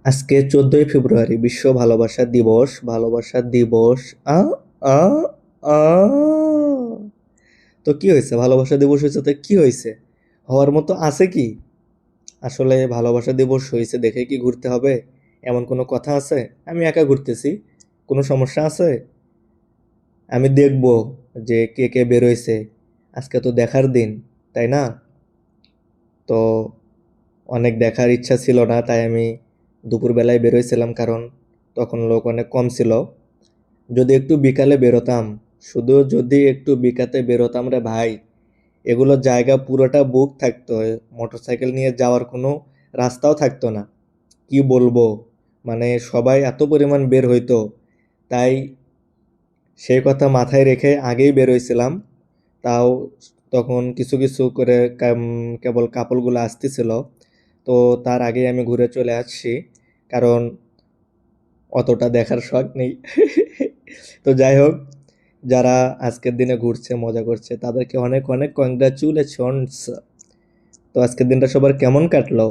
আজকে 14ই ফেব্রুয়ারি, বিশ্ব ভালোবাসা দিবস। ভালোবাসা দিবস। আ আ আ তো কি হয়েছে? ভালোবাসা দিবস হয়েছে তো কি হয়েছে? হওয়ার মতো আছে কি? আসলে ভালোবাসা দিবস হয়েছে দেখে কি ঘুরতে হবে এমন কোনো কথা আছে? আমি একা ঘুরতেছি, কোনো সমস্যা আছে? আমি দেখব যে কে কে বেরোইছে। আজকে তো দেখার দিন, তাই না? তো অনেক দেখার ইচ্ছা ছিল না, তাই আমি দুপুরবেলায় বেরোইছিলাম, কারণ তখন লোক অনেক কম ছিল। যদি একটু বিকালে বেরোতাম, শুধু যদি একটু বিকাতে বেরোতাম রে ভাই, এগুলো জায়গা পুরোটা বুক থাকতো। মোটরসাইকেল নিয়ে যাওয়ার কোনো রাস্তাও থাকতো না। কি বলবো, মানে সবাই এত পরিমাণ বের হইতো। তাই সেই কথা মাথায় রেখে আগেই বের হইছিলাম। তাও তখন কিছু কিছু করে কেবল কাপলগুলো আসতেছিল। তো তার আগেই আমি ঘুরে চলে আসছি, কারণ অতটা দেখার শখ নেই। তো যাই হোক, যারা আজকের দিনে ঘুরছে মজা করছে তাদেরকে অনেক অনেক কংগ্রাচুলেশনস। তো আজকের দিনটা সবার কেমন কাটলো?